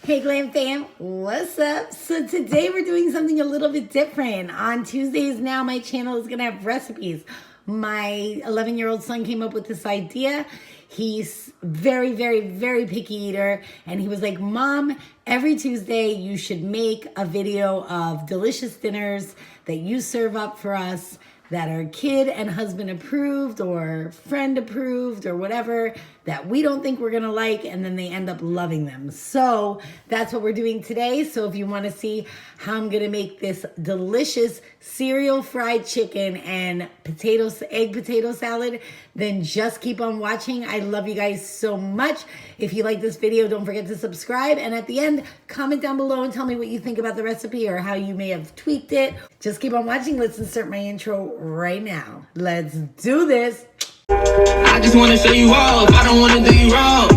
Hey Glam fam, what's up? So today we're doing something a little bit different. On Tuesdays now my channel is gonna have recipes. My 11-year-old son came up with this idea. He's very, very, very picky eater, and he was like, Mom, every Tuesday you should make a video of delicious dinners that you serve up for us that are kid and husband approved or friend approved or whatever that we don't think we're gonna like, and then they end up loving them. So that's what we're doing today. So if you want to see how I'm gonna make this delicious cereal fried chicken and egg potato salad, then just keep on watching. I love you guys so much. If you like this video, don't forget to subscribe, and at the end comment down below and tell me what you think about the recipe or how you may have tweaked it. Just keep on watching. Let's insert my intro right now. Let's do this. I just wanna show you off, I don't wanna do you wrong.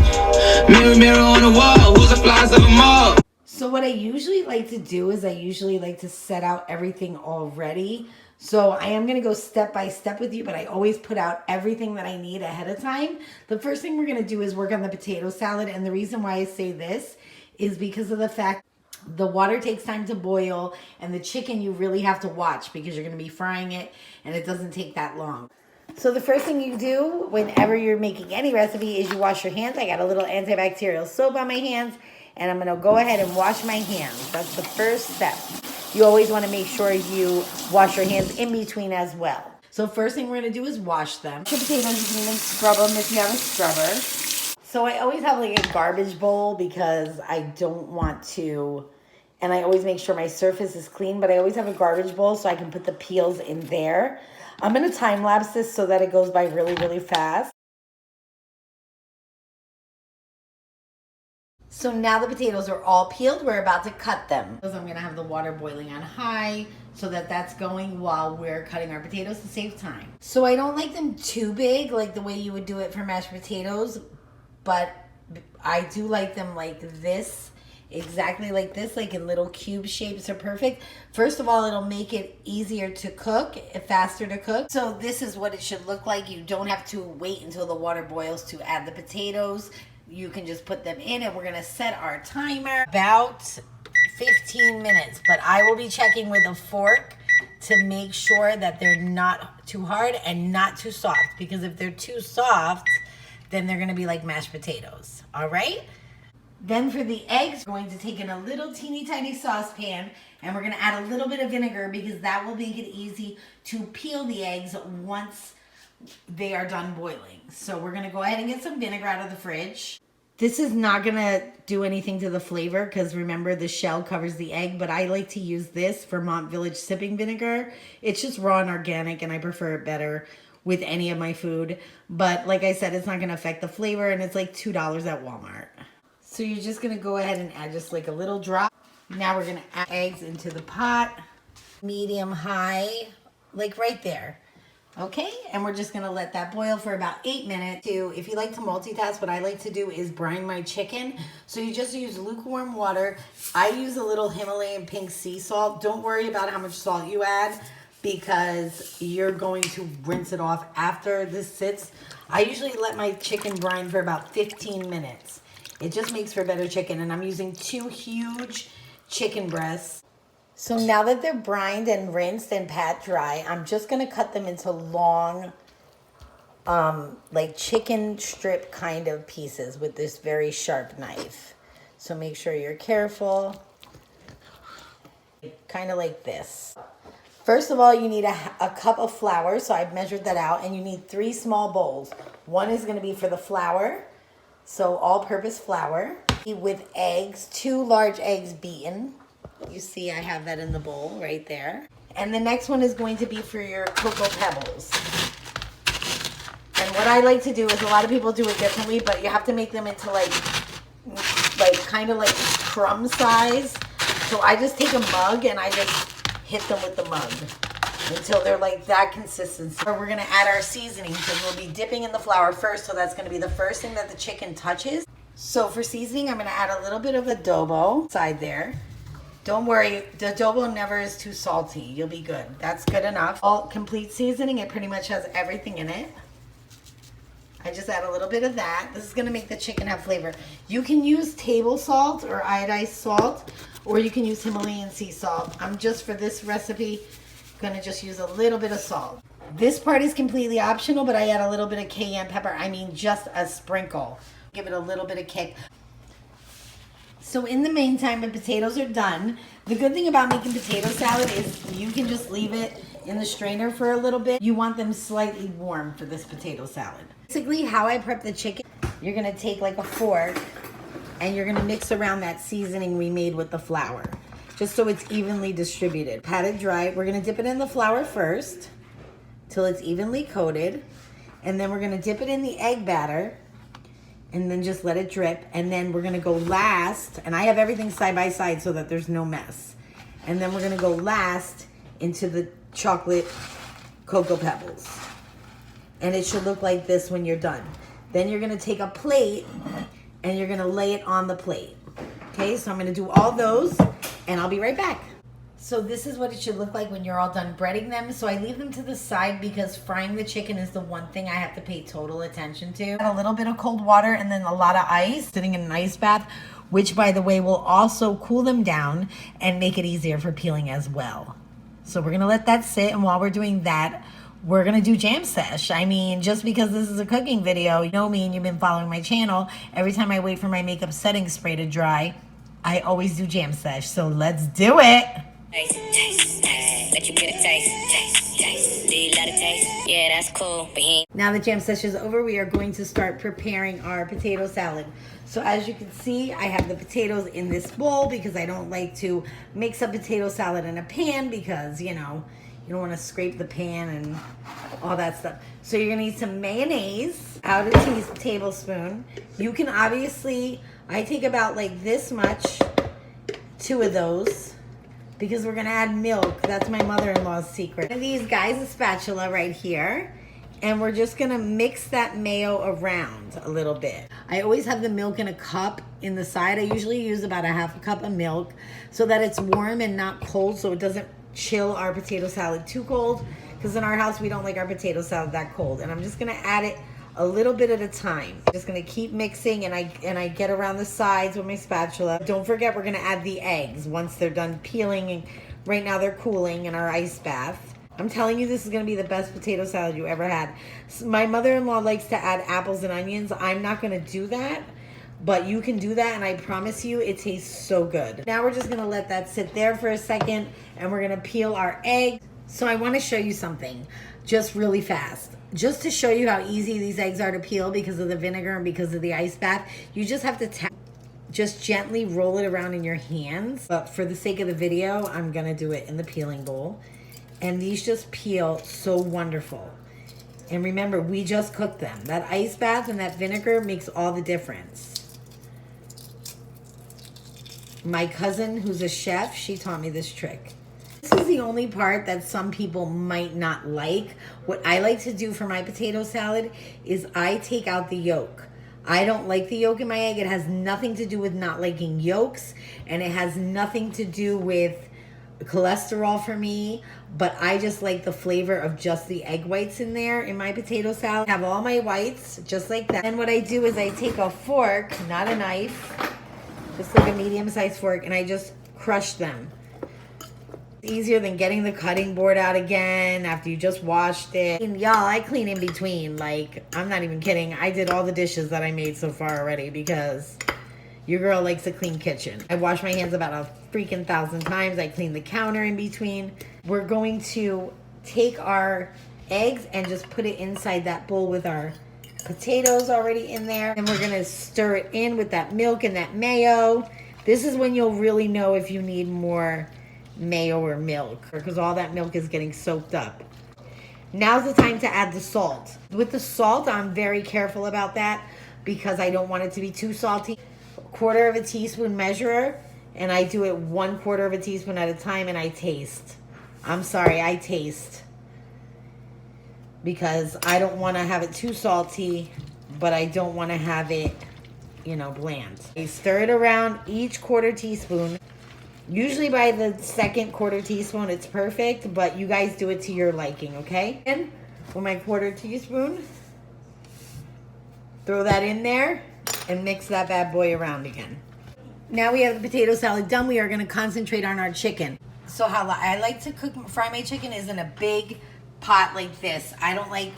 Mirror, mirror on the wall, who's the flies of them all? So what I usually like to do is I usually like to set out everything already. So I am gonna go step by step with you, but I always put out everything that I need ahead of time. The first thing we're gonna do is work on the potato salad, and the reason why I say this is because of the fact the water takes time to boil, and the chicken you really have to watch because you're gonna be frying it and it doesn't take that long. So the first thing you do whenever you're making any recipe is you wash your hands. I got a little antibacterial soap on my hands, and I'm gonna go ahead and wash my hands. That's the first step. You always wanna make sure you wash your hands in between as well. So first thing we're gonna do is wash them. Your potatoes, you can even scrub them if you have a scrubber. So I always have like a garbage bowl because I don't want to, and I always make sure my surface is clean, but I always have a garbage bowl so I can put the peels in there. I'm gonna time lapse this so that it goes by really, really fast. So now the potatoes are all peeled, we're about to cut them. I'm gonna have the water boiling on high so that that's going while we're cutting our potatoes to save time. So I don't like them too big, like the way you would do it for mashed potatoes, but I do like them like this. Exactly like this, like in little cube shapes are perfect. First of all, it'll make it easier to cook, faster to cook. So this is what it should look like. You don't have to wait until the water boils to add the potatoes. You can just put them in, and we're gonna set our timer about 15 minutes. But I will be checking with a fork to make sure that they're not too hard and not too soft, because if they're too soft, then they're gonna be like mashed potatoes, all right? Then for the eggs, we're going to take in a little teeny tiny saucepan, and we're gonna add a little bit of vinegar because that will make it easy to peel the eggs once they are done boiling. So we're gonna go ahead and get some vinegar out of the fridge. This is not gonna do anything to the flavor because remember the shell covers the egg, but I like to use this Vermont Village sipping vinegar. It's just raw and organic, and I prefer it better with any of my food. But like I said, it's not gonna affect the flavor, and it's like $2 at Walmart. So you're just gonna go ahead and add just like a little drop. Now we're gonna add eggs into the pot, medium high, like right there. Okay, and we're just gonna let that boil for about 8 minutes. If you like to multitask, what I like to do is brine my chicken. So you just use lukewarm water. I use a little Himalayan pink sea salt. Don't worry about how much salt you add because you're going to rinse it off after this sits. I usually let my chicken brine for about 15 minutes. It just makes for better chicken, and I'm using 2 huge chicken breasts. So now that they're brined and rinsed and pat dry, I'm just gonna cut them into long, like chicken strip kind of pieces with this very sharp knife. So make sure you're careful, kind of like this. First of all, you need a cup of flour, so I've measured that out, and you need 3 small bowls. One is gonna be for the flour, so all-purpose flour, with eggs, 2 large eggs beaten. You see I have that in the bowl right there. And the next one is going to be for your Cocoa Pebbles. And what I like to do is, a lot of people do it differently, but you have to make them into like kind of like crumb size. So I just take a mug and I just hit them with the mug until they're like that consistency. We're gonna add our seasoning because we'll be dipping in the flour first, so that's gonna be the first thing that the chicken touches. So for seasoning, I'm gonna add a little bit of adobo side there. Don't worry, the adobo never is too salty. You'll be good. That's good enough. All complete seasoning, it pretty much has everything in it. I just add a little bit of that. This is gonna make the chicken have flavor. You can use table salt or iodized salt, or you can use Himalayan sea salt. I'm just, for this recipe, gonna just use a little bit of salt. This part is completely optional, but I add a little bit of cayenne pepper. I mean, just a sprinkle. Give it a little bit of kick. So in the meantime, the potatoes are done. The good thing about making potato salad is you can just leave it in the strainer for a little bit. You want them slightly warm for this potato salad. Basically, how I prep the chicken, you're gonna take like a fork and you're gonna mix around that seasoning we made with the flour, just so it's evenly distributed. Pat it dry. We're gonna dip it in the flour first till it's evenly coated, and then we're gonna dip it in the egg batter and then just let it drip, and then we're gonna go last, and I have everything side by side so that there's no mess, and then we're gonna go last into the chocolate Cocoa Pebbles, and it should look like this when you're done. Then you're gonna take a plate and you're gonna lay it on the plate. Okay, so I'm gonna do all those and I'll be right back. So this is what it should look like when you're all done breading them. So I leave them to the side because frying the chicken is the one thing I have to pay total attention to. Add a little bit of cold water and then a lot of ice, sitting in an ice bath, which by the way will also cool them down and make it easier for peeling as well. So we're gonna let that sit, and while we're doing that, we're gonna do jam sesh. I mean, just because this is a cooking video, you know me and you've been following my channel, every time I wait for my makeup setting spray to dry, I always do jam sesh. So let's do it. Taste, taste, taste. Let you get a taste, taste, taste. Do you love the taste? Yeah, that's cool, but he Now the jam session is over, we are going to start preparing our potato salad. So as you can see, I have the potatoes in this bowl because I don't like to mix up potato salad in a pan because, you know, you don't want to scrape the pan and all that stuff. So you're gonna need some mayonnaise, out a tablespoon. You can obviously, I take about like this much, 2 of those, because we're gonna add milk. That's my mother-in-law's secret. And these guys, a spatula right here. And we're just gonna mix that mayo around a little bit. I always have the milk in a cup in the side. I usually use about a half a cup of milk so that it's warm and not cold, so it doesn't chill our potato salad too cold, because in our house we don't like our potato salad that cold. And I'm just gonna add it a little bit at a time. Just gonna keep mixing, and I get around the sides with my spatula. Don't forget, we're gonna add the eggs once they're done peeling, and right now they're cooling in our ice bath. I'm telling you, this is gonna be the best potato salad you ever had. My mother-in-law likes to add apples and onions. I'm not gonna do that, but you can do that, and I promise you it tastes so good. Now we're just gonna let that sit there for a second, and we're gonna peel our egg. So I wanna show you something just really fast. Just to show you how easy these eggs are to peel because of the vinegar and because of the ice bath, you just have to just gently roll it around in your hands. But for the sake of the video, I'm gonna do it in the peeling bowl. And these just peel so wonderful. And remember, we just cooked them. That ice bath and that vinegar makes all the difference. My cousin, who's a chef, she taught me this trick. This is the only part that some people might not like. What I like to do for my potato salad is I take out the yolk. I don't like the yolk in my egg. It has nothing to do with not liking yolks, and it has nothing to do with cholesterol for me, but I just like the flavor of just the egg whites in there in my potato salad. I have all my whites just like that. And what I do is I take a fork, not a knife, just like a medium-sized fork, and I just crush them. It's easier than getting the cutting board out again after you just washed it. And y'all, I clean in between. Like, I'm not even kidding. I did all the dishes that I made so far already because your girl likes a clean kitchen. I wash my hands about a freaking 1,000 times. I clean the counter in between. We're going to take our eggs and just put it inside that bowl with our potatoes already in there. And we're gonna stir it in with that milk and that mayo. This is when you'll really know if you need more mayo or milk, because all that milk is getting soaked up. Now's the time to add the salt. With the salt, I'm very careful about that because I don't want it to be too salty. 1/4 of a teaspoon measurer, and I do it 1/4 of a teaspoon at a time, and I taste. I'm sorry, I taste. Because I don't want to have it too salty, but I don't want to have it, you know, bland. You stir it around each 1/4 teaspoon. Usually by the second 1/4 teaspoon, it's perfect, but you guys do it to your liking, okay? And with my 1/4 teaspoon, Throw that in there and mix that bad boy around again. Now we have the potato salad done. We are going to concentrate on our chicken. So how I like to fry my chicken is in a big pot like this. I don't like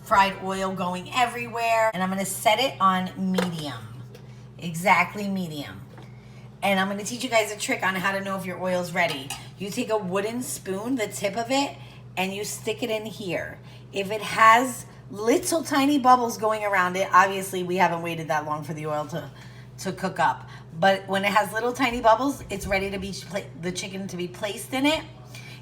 fried oil going everywhere. And I'm going to set it on medium. Exactly medium. And I'm going to teach you guys a trick on how to know if your oil's ready. You take a wooden spoon, the tip of it, and you stick it in here. If it has little tiny bubbles going around it, obviously we haven't waited that long for the oil to cook up. But when it has little tiny bubbles, it's ready to be the chicken to be placed in it.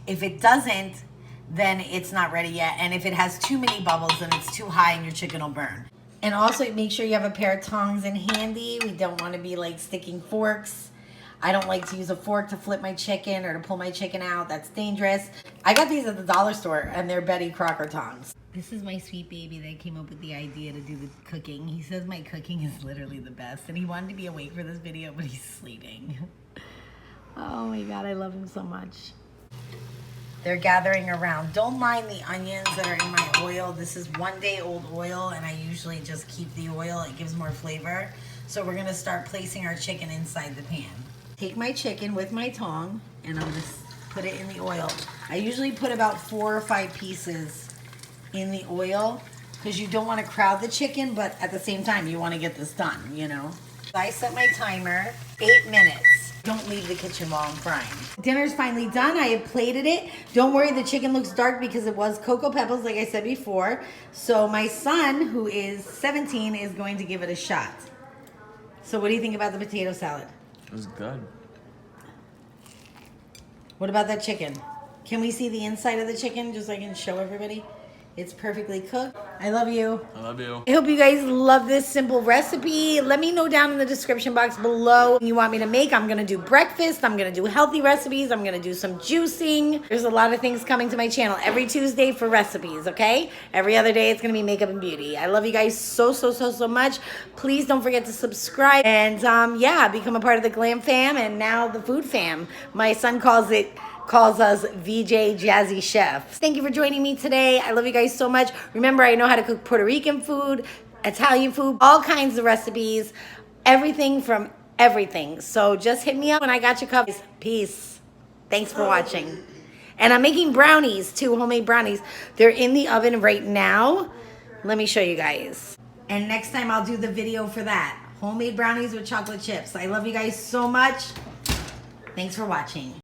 If it doesn't, then it's not ready yet. And if it has too many bubbles, then it's too high and your chicken will burn. And also make sure you have a pair of tongs in handy. We don't want to be like sticking forks. I don't like to use a fork to flip my chicken or to pull my chicken out. That's dangerous. I got these at the dollar store and they're Betty Crocker tongs. This is my sweet baby that came up with the idea to do the cooking. He says my cooking is literally the best and he wanted to be awake for this video, but he's sleeping. Oh my God, I love him so much. They're gathering around. Don't mind the onions that are in my oil. This is 1 day old oil and I usually just keep the oil. It gives more flavor. So we're gonna start placing our chicken inside the pan. Take my chicken with my tong and I'm gonna put it in the oil. I usually put about 4 or 5 pieces in the oil because you don't want to crowd the chicken, but at the same time you want to get this done, you know. I set my timer 8 minutes. Don't leave the kitchen while I'm frying. Dinner's finally done. I have plated it. Don't worry, the chicken looks dark because it was Cocoa Pebbles, like I said before. So my son, who is 17, is going to give it a shot. So what do you think about the potato salad? It was good. What about that chicken? Can we see the inside of the chicken just so I can show everybody? It's perfectly cooked. I love you. I love you. I hope you guys love this simple recipe. Let me know down in the description box below what you want me to make. I'm gonna do breakfast. I'm gonna do healthy recipes. I'm gonna do some juicing. There's a lot of things coming to my channel every Tuesday for recipes, okay? Every other day it's gonna be makeup and beauty. I love you guys so much. Please don't forget to subscribe and yeah, become a part of the Glam Fam and now the Food Fam. My son calls us VJ Jazzy Chefs. Thank you for joining me today. I love you guys so much. Remember, I know how to cook Puerto Rican food, Italian food, all kinds of recipes, everything from everything. So just hit me up when I got you covered. Peace. Thanks for watching. And I'm making brownies too, homemade brownies. They're in the oven right now. Let me show you guys. And next time I'll do the video for that. Homemade brownies with chocolate chips. I love you guys so much. Thanks for watching.